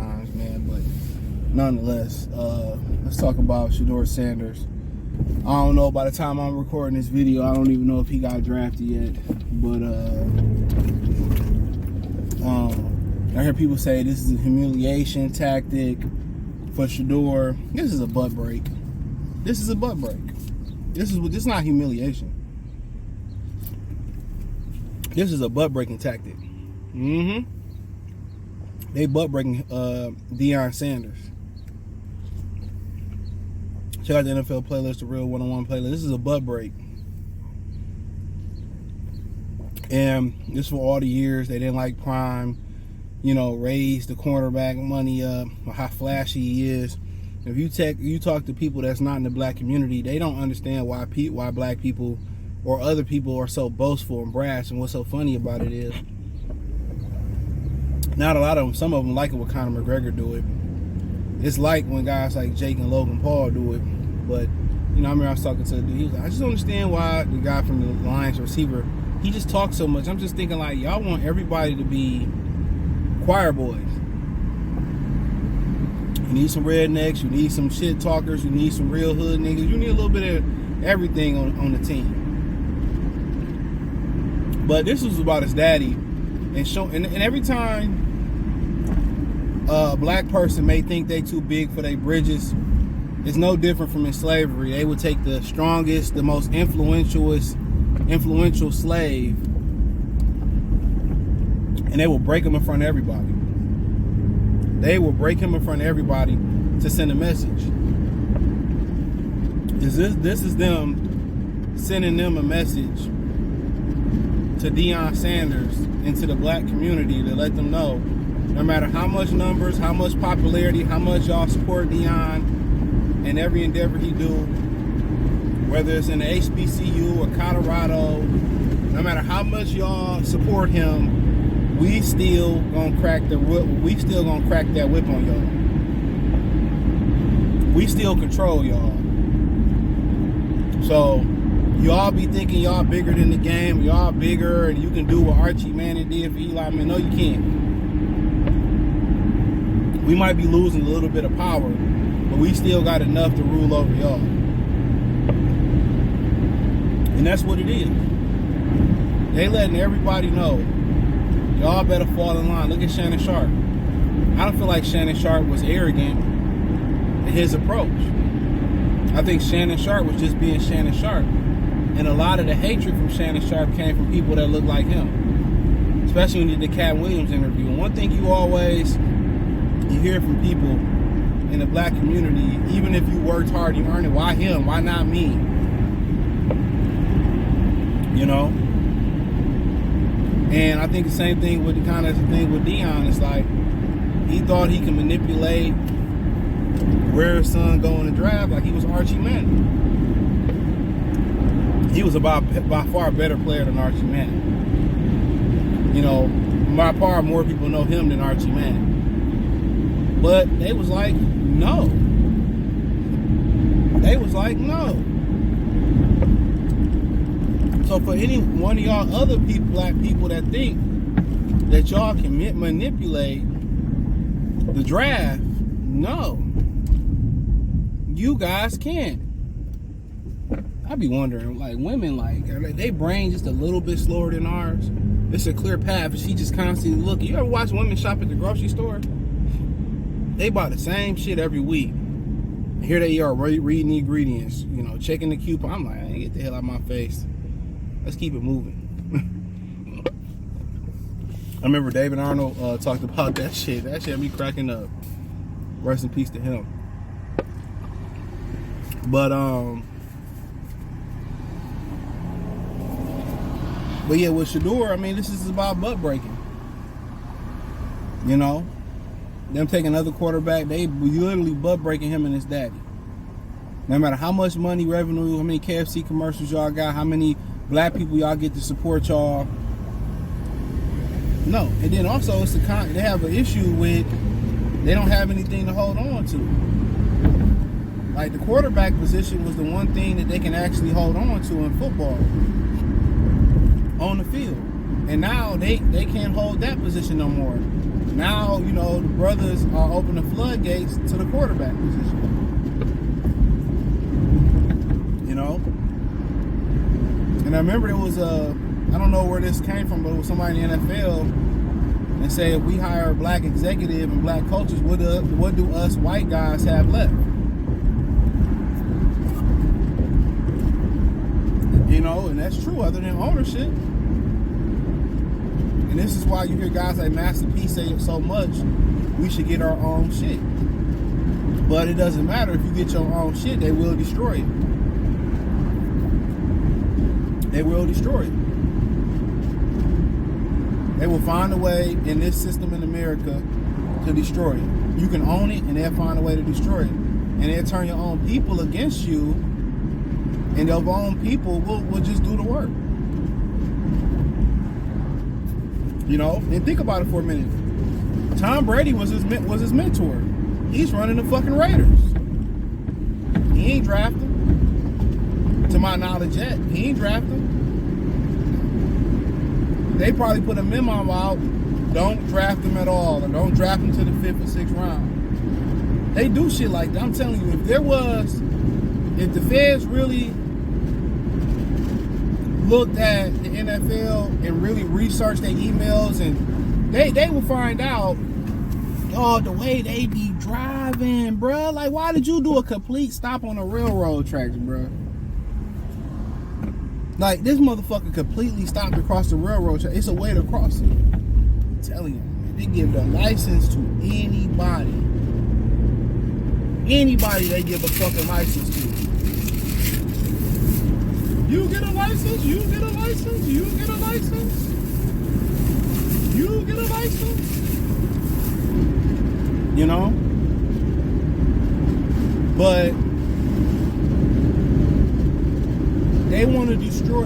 times, man. But nonetheless, let's talk about Shedeur Sanders. I don't know, by the time I'm recording this video, I don't even know if he got drafted yet. But I hear people say this is a humiliation tactic for Shedeur. This is a butt break. This is a butt break. This is not humiliation. This is a butt breaking tactic. They butt breaking Deion Sanders. Check out the NFL playlist, the real one-on-one playlist. This is a butt break. And this for all the years they didn't like Prime, raise the cornerback money up, how flashy he is. If you talk to people that's not in the black community, they don't understand why black people or other people are so boastful and brash. And what's so funny about it is, not a lot of them, some of them like it when Conor McGregor do it. It's like when guys like Jake and Logan Paul do it. But, I remember I was talking to a dude, he was like, I just don't understand why the guy from the Lions receiver, he just talks so much. I'm just thinking, like, y'all want everybody to be choir boys. You need some rednecks, you need some shit talkers, you need some real hood niggas, you need a little bit of everything on the team. But this was about his daddy, and every time a black person may think they too big for their bridges, it's no different from in slavery. They would take the strongest, the most influential slave, and they will break him in front of everybody. They will break him in front of everybody to send a message. This is them sending them a message to Deion Sanders and to the black community to let them know, no matter how much numbers, how much popularity, how much y'all support Deion and every endeavor he do, whether it's in the HBCU or Colorado, no matter how much y'all support him, we still gonna crack that whip on y'all. We still control y'all. So y'all be thinking y'all bigger than the game, y'all bigger, and you can do what Archie Manning did for Eli Manning. No, you can't. We might be losing a little bit of power, but we still got enough to rule over y'all. And that's what it is. They letting everybody know, y'all better fall in line. Look at Shannon Sharp. I don't feel like Shannon Sharp was arrogant in his approach. I think Shannon Sharp was just being Shannon Sharp. And a lot of the hatred from Shannon Sharp came from people that look like him. Especially when you did the Cat Williams interview. And one thing you hear from people in the black community, even if you worked hard, you earned it, why him? Why not me? And I think the same thing with Deion. It's like he thought he could manipulate where his son go in the draft like he was Archie Manning. He was by far a better player than Archie Manning. By far more people know him than Archie Manning. But they was like, no. They was like, no. So for any one of y'all other black people that think that y'all can manipulate the draft, no. You guys can't. I be wondering, like, women, are they brain just a little bit slower than ours? It's a clear path, and she just constantly looking. You ever watch women shop at the grocery store? They buy the same shit every week. And here they are reading the ingredients, checking the coupon. I'm like, get the hell out of my face. Let's keep it moving. I remember David Arnold talked about that shit. That shit had me cracking up. Rest in peace to him. But yeah, with Shedeur, this is about butt breaking. Them taking another quarterback, they literally butt breaking him and his daddy. No matter how much money, revenue, how many KFC commercials y'all got, how many black people y'all get to support y'all. No. And then also they have an issue with they don't have anything to hold on to. Like the quarterback position was the one thing that they can actually hold on to in football on the field. And now they can't hold that position no more. Now, you know, the brothers are opening the floodgates to the quarterback position. You know? And I remember there was I don't know where this came from, but it was somebody in the NFL and said, if we hire a black executive and black coaches, what do us white guys have left? You know, and that's true, other than ownership. And this is why you hear guys like Master P say so much, we should get our own shit. But it doesn't matter. If you get your own shit, they will destroy it. They will destroy it. They will find a way in this system in America to destroy it. You can own it, and they'll find a way to destroy it. And they'll turn your own people against you, and your own people will just do the work. You know, and think about it for a minute. Tom Brady was his mentor. He's running the fucking Raiders. He ain't drafted. To my knowledge yet, he ain't drafted. They probably put a memo out, don't draft him at all, or don't draft him to the 5th or 6th round. They do shit like that. I'm telling you, if the feds really looked at the NFL and really researched their emails, and they will find out, oh, the way they be driving, bruh. Like, why did you do a complete stop on the railroad tracks, bruh? Like, this motherfucker completely stopped across the railroad track. It's a way to cross it. I'm telling you, they give the license to anybody. Anybody they give a fucking license to. You get a license, you get a license, you get a license. You get a license. You know? But they want to destroy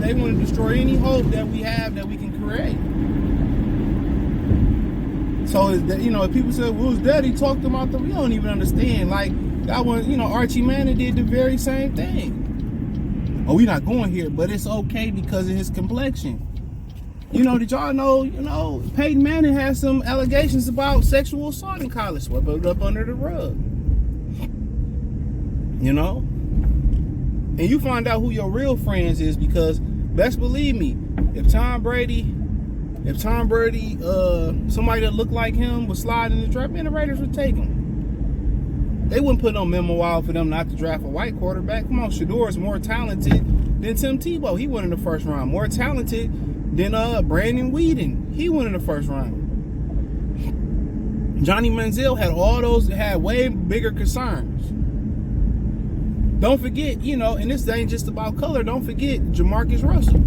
any hope that we have that we can create. So, you know, if people say, well, his daddy talked about them, you don't even understand. Like, that one, you know, Archie Manning did the very same thing. Oh, we're not going here, but it's okay because of his complexion. You know, did y'all know, you know, Peyton Manning has some allegations about sexual assault in college, swept it up under the rug. You know? And you find out who your real friends is, because best believe me, if Tom Brady, somebody that looked like him was sliding in the draft, man, the Raiders would take him. They wouldn't put no memo out for them not to draft a white quarterback. Come on, Shedeur is more talented than Tim Tebow. He went in the first round. More talented than Brandon Weeden. He went in the first round. Johnny Manziel had way bigger concerns. Don't forget, you know, and this ain't just about color. Don't forget Jamarcus Russell.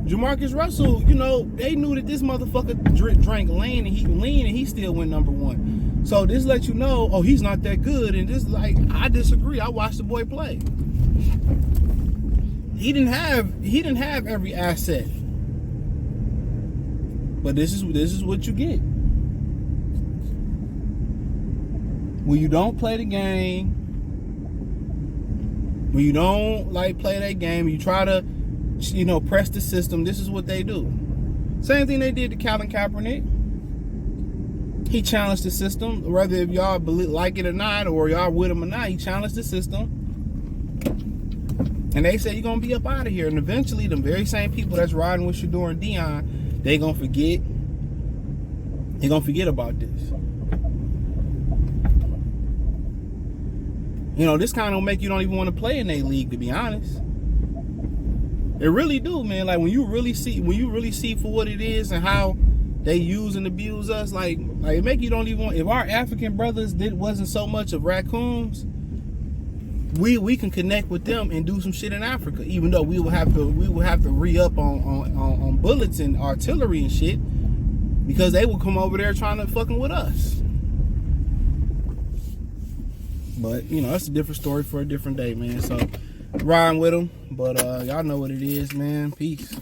Jamarcus Russell, you know, they knew that this motherfucker drank lean and he still went number 1. So this lets you know, oh, he's not that good. And this, like, I disagree. I watched the boy play. He didn't have every asset. But this is what you get. When you don't play the game, when you don't play that game, you try to, you know, press the system, this is what they do. Same thing they did to Colin Kaepernick. He challenged the system, whether if y'all like it or not, or y'all with him or not, he challenged the system. And they say you're going to be up out of here. And eventually, the very same people that's riding with Shedeur and Dion, they're going to forget. They're going to forget about this. You know, this kind of make you don't even want to play in their league, to be honest. It really do, man. Like, when you really see for what it is and how they use and abuse us, like it make you don't even want. If our African brothers wasn't so much of raccoons, we can connect with them and do some shit in Africa. Even though we will have to re-up on bullets and artillery and shit, because they will come over there trying to fucking with us. But you know, that's a different story for a different day, man. So riding with them, but y'all know what it is, man. Peace.